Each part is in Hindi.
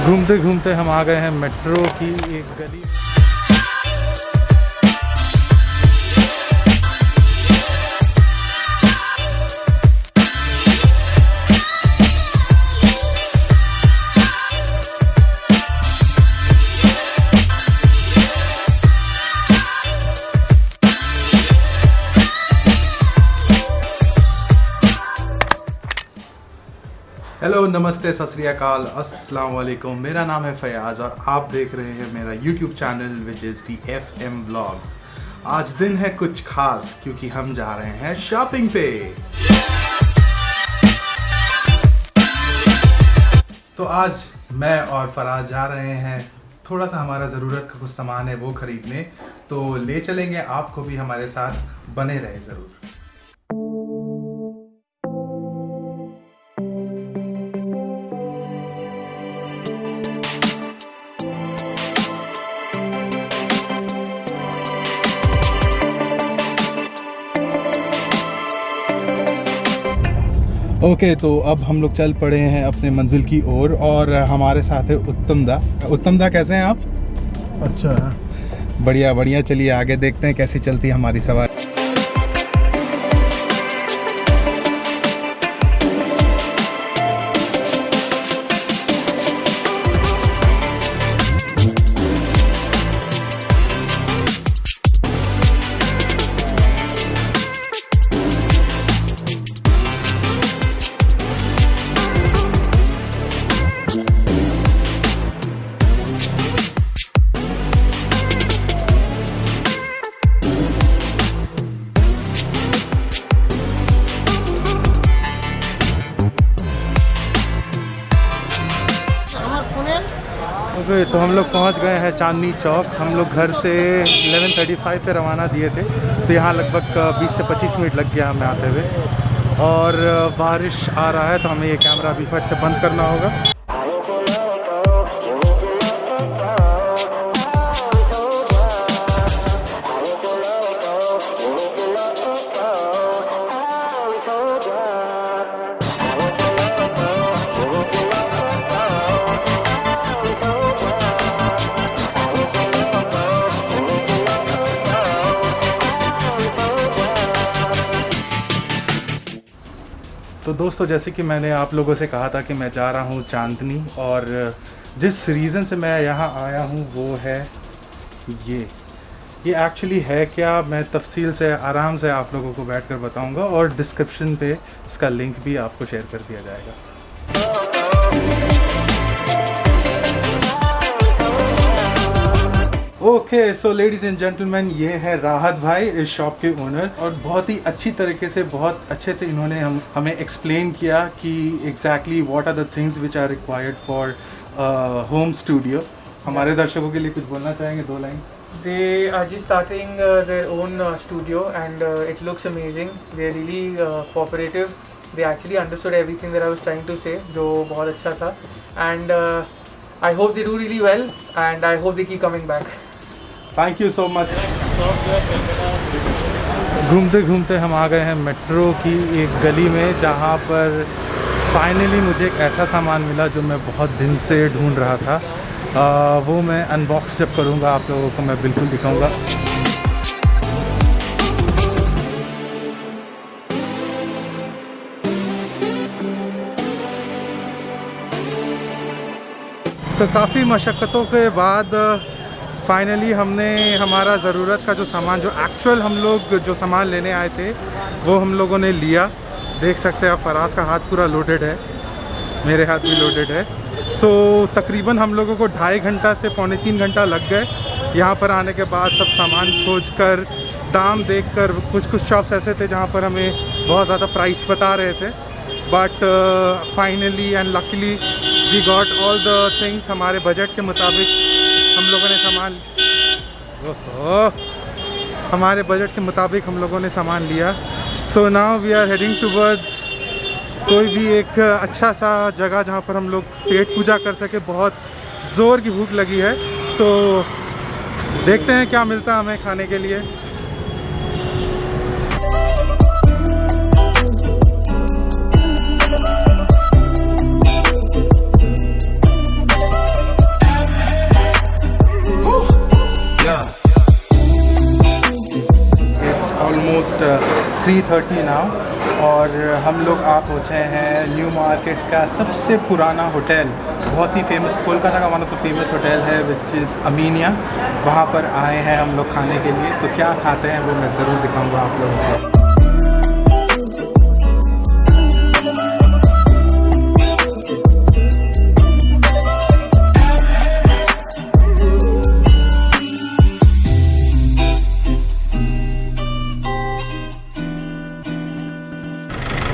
घूमते घूमते हम आ गए हैं मेट्रो की एक गली। हेलो, नमस्ते, सत श्री अकाल, अस्सलाम वालेकुम। मेरा नाम है फयाज़ और आप देख रहे हैं मेरा YouTube channel which is the FM vlogs. आज दिन है कुछ खास क्योंकि हम जा रहे हैं शॉपिंग पे। तो आज मैं और फराज जा रहे हैं, थोड़ा सा हमारा ज़रूरत का कुछ सामान है वो ख़रीदने, तो ले चलेंगे आपको भी हमारे साथ, बने रहे ज़रूर। ओके, तो अब हम लोग चल पड़े हैं अपने मंजिल की ओर और हमारे साथ है उत्तम दा। कैसे हैं आप? अच्छा है, बढ़िया बढ़िया। चलिए आगे देखते हैं कैसी चलती है हमारी सवारी। तो हम लोग पहुंच गए हैं चांदनी चौक। हम लोग घर से 11:35 पे रवाना दिए थे, तो यहाँ लगभग 20 से 25 मिनट लग गया हमें आते हुए। और बारिश आ रहा है तो हमें ये कैमरा अभी फट से बंद करना होगा। तो दोस्तों, जैसे कि मैंने आप लोगों से कहा था कि मैं जा रहा हूँ चांदनी, और जिस रीज़न से मैं यहाँ आया हूँ वो है ये एक्चुअली है क्या, मैं तफसील से आराम से आप लोगों को बैठकर बताऊँगा, और डिस्क्रिप्शन पे इसका लिंक भी आपको शेयर कर दिया जाएगा। Okay, so ladies and gentleman, ये है राहत भाई, इस शॉप के ओनर, और बहुत ही अच्छी तरीके से, बहुत अच्छे से इन्होंने हमें एक्सप्लेन किया कि exactly what are the things which are required for home studio. हमारे दर्शकों के लिए कुछ बोलना चाहेंगे? 2 line. They are just starting their own studio and it looks amazing. They are really cooperative. They actually understood everything that I was trying to say, जो बहुत अच्छा था, and I hope they do really well and I hope they keep coming back. Thank you so much. घूमते घूमते हम आ गए हैं मेट्रो की एक गली में, जहाँ पर फाइनली मुझे एक ऐसा सामान मिला जो मैं बहुत दिन से ढूंढ रहा था। वो मैं अनबॉक्स जब करूँगा आप लोगों को मैं बिल्कुल दिखाऊँगा। तो काफ़ी मशक्क़तों के बाद फाइनली हमने हमारा ज़रूरत का जो सामान, जो एक्चुअल हम लोग जो सामान लेने आए थे, वो हम लोगों ने लिया। देख सकते हैं आप, फराज का हाथ पूरा लोडेड है, मेरे हाथ भी लोडेड है। सो तकरीबन हम लोगों को 2.5 घंटा से 2.25 घंटा लग गए यहाँ पर आने के बाद। सब सामान खोजकर, दाम देखकर, कुछ शॉप्स ऐसे थे जहाँ पर हमें बहुत ज़्यादा प्राइस बता रहे थे, but finally and luckily we got all the things. हमारे बजट के मुताबिक हम लोगों ने हमारे बजट के मुताबिक हम लोगों ने सामान लिया। So now we are heading towards कोई भी एक अच्छा सा जगह जहाँ पर हम लोग पेट पूजा कर सके। बहुत ज़ोर की भूख लगी है, सो देखते हैं क्या मिलता है हमें खाने के लिए। 3:30 नाउ और हम लोग आ पहुँचे हैं न्यू मार्केट का सबसे पुराना होटल, बहुत ही फेमस, कोलकाता का one of the famous hotel है विच इज़ अमीनिया। वहाँ पर आए हैं हम लोग खाने के लिए, तो क्या खाते हैं वो मैं ज़रूर दिखाऊंगा आप लोगों को।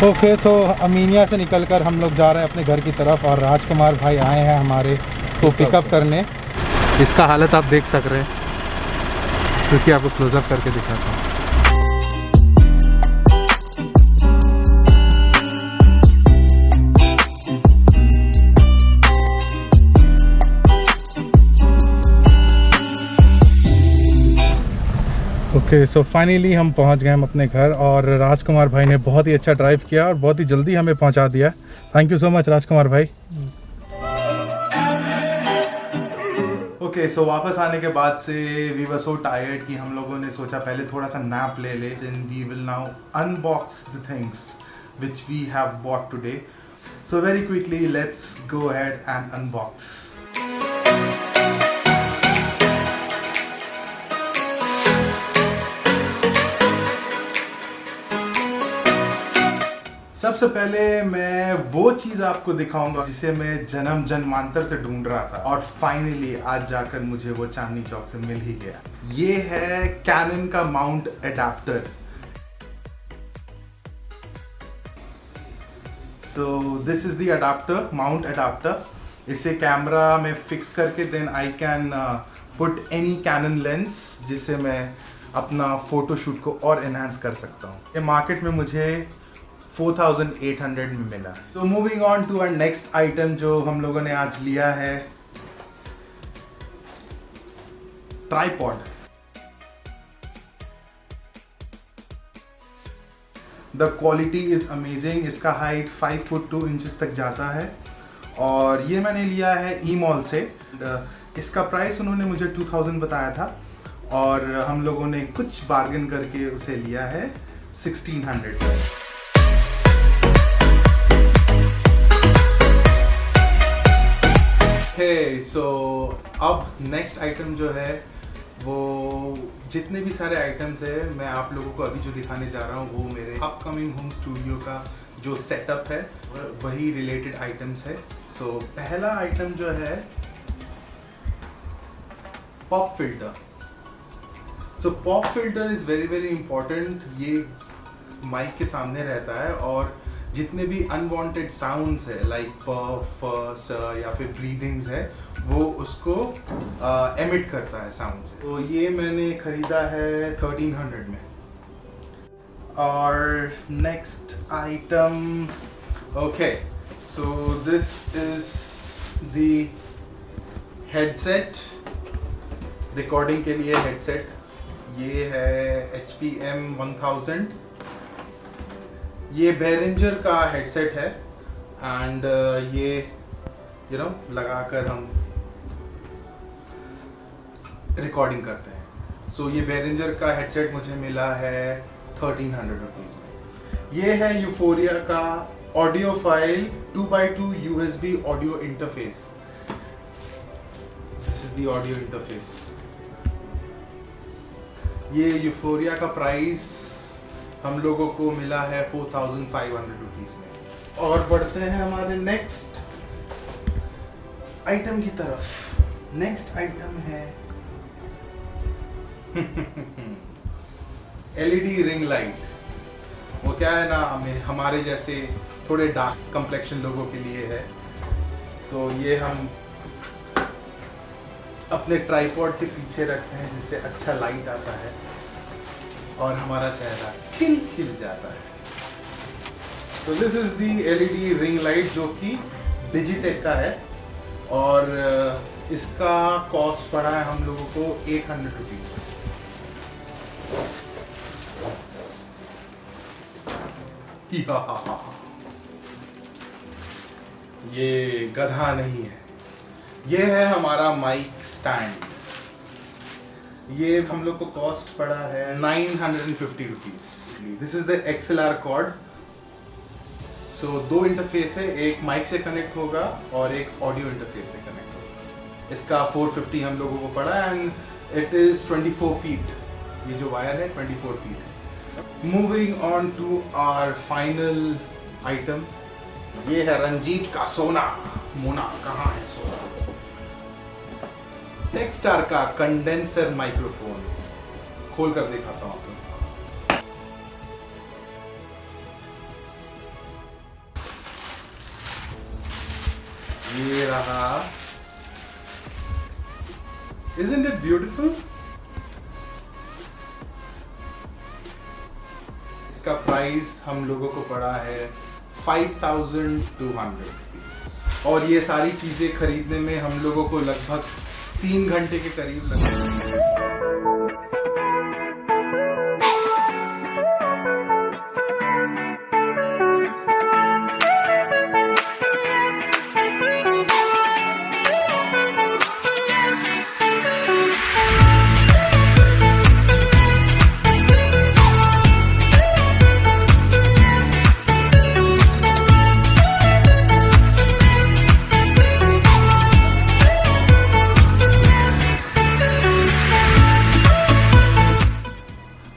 ओके तो अमीनिया से निकलकर हम लोग जा रहे हैं अपने घर की तरफ और राजकुमार भाई आए हैं हमारे को पिकअप करने। इसका हालत आप देख सक रहे हैं, क्योंकि आपको क्लोजअप करके दिखाता हूँ। ओके सो फाइनली हम पहुंच गए हम अपने घर और राजकुमार भाई ने बहुत ही अच्छा ड्राइव किया और बहुत ही जल्दी हमें पहुंचा दिया। थैंक यू सो मच राजकुमार भाई। ओके सो वापस आने के बाद से वी वर सो टायर्ड कि हम लोगों ने सोचा पहले थोड़ा सा नैप ले ले, and we will now unbox the things which we have bought today. So very quickly let's go ahead and unbox. सबसे पहले मैं वो चीज़ आपको दिखाऊंगा जिसे मैं जन्म जन्मांतर से ढूंढ रहा था और फाइनली आज जाकर मुझे वो चांदनी चौक से मिल ही गया। ये है कैनन का mount adapter. So this is the adapter, mount adapter. इसे कैमरा में फिक्स करके then I can put any Canon lens जिससे मैं अपना फोटोशूट को और एनहांस कर सकता हूँ। ये मार्केट में मुझे 4800 में मिला। तो moving on to our next item जो हम लोगों ने आज लिया है, tripod. The quality is amazing. इसका हाइट 5 फुट 2 इंचेस तक जाता है और ये मैंने लिया है ई मॉल से। इसका प्राइस उन्होंने मुझे 2000 बताया था और हम लोगों ने कुछ बार्गेन करके उसे लिया है 1600। सो अब नेक्स्ट आइटम जो है वो जितने भी सारे आइटम्स है मैं आप लोगों को अभी जो दिखाने जा रहा हूँ वो मेरे अपकमिंग होम स्टूडियो का जो सेटअप है वही रिलेटेड आइटम्स है। सो पहला आइटम जो है pop filter. So pop filter is very very important. ये माइक के सामने रहता है और जितने भी अनवांटेड साउंड्स है लाइक पफ या फिर ब्रीदिंग्स है वो उसको एमिट करता है साउंड से। तो ये मैंने खरीदा है 1300 में। और next item, okay so this is the headset, recording के लिए हेडसेट। ये है HPM 1000। ये बेरेंजर का हेडसेट है एंड ये लगाकर हम रिकॉर्डिंग करते हैं। सो ये बेरेंजर का हेडसेट मुझे मिला है 1300 रुपीज़ में। ये है यूफोरिया का audio file 2x2 USB audio interface. This is the audio interface. ये यूफोरिया का प्राइस हम लोगों को मिला है 4500 रुपीज़ में। और बढ़ते हैं हमारे नेक्स्ट आइटम की तरफ। नेक्स्ट आइटम है LED रिंग लाइट। वो क्या है ना, हमारे जैसे थोड़े डार्क कंप्लेक्शन लोगों के लिए है। तो ये हम अपने ट्राइपॉड के पीछे रखते हैं जिससे अच्छा लाइट आता है और हमारा चेहरा खिल खिल जाता है। तो this is the LED ring light जो कि डिजिटेक का है और इसका कॉस्ट पड़ा है हम लोगों को 800 रुपीज़। ये गधा नहीं है, ये है हमारा माइक स्टैंड। ये हम लोग को कॉस्ट पड़ा है 950 rupees. This is the XLR cord. So 2 interface है, एक माइक से कनेक्ट होगा और एक ऑडियो इंटरफेस से कनेक्ट होगा। इसका 450 हम लोगों को पड़ा एंड इट इज 24 फीट। ये जो वायर है 24 फीट है। Moving on to our final item, ये है रंजीत का सोना। मोना कहाँ है सोना? टेक्स्टार का कंडेंसर माइक्रोफोन। खोल कर दिखाता हूँ आपको। ये रहा। Isn't it beautiful? इसका प्राइस हम लोगों को पड़ा है 5200 रुपीज और ये सारी चीजें खरीदने में हम लोगों को लगभग 3 घंटे के करीब लगे।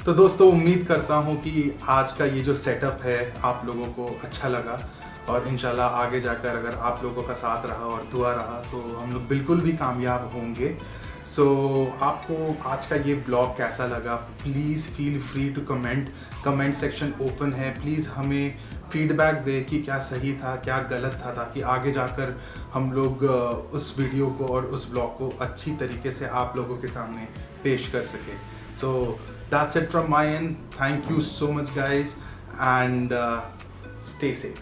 तो दोस्तों उम्मीद करता हूँ कि आज का ये जो सेटअप है आप लोगों को अच्छा लगा और इंशाल्लाह आगे जाकर अगर आप लोगों का साथ रहा और दुआ रहा तो हम लोग बिल्कुल भी कामयाब होंगे। सो आपको आज का ये ब्लॉग कैसा लगा? Please feel free to comment section open है। प्लीज़ हमें फीडबैक दे कि क्या सही था क्या गलत था, ताकि आगे जाकर हम लोग उस वीडियो को और उस ब्लॉग को अच्छी तरीके से आप लोगों के सामने पेश कर सके। So that's it from my end. Thank you so much guys and stay safe.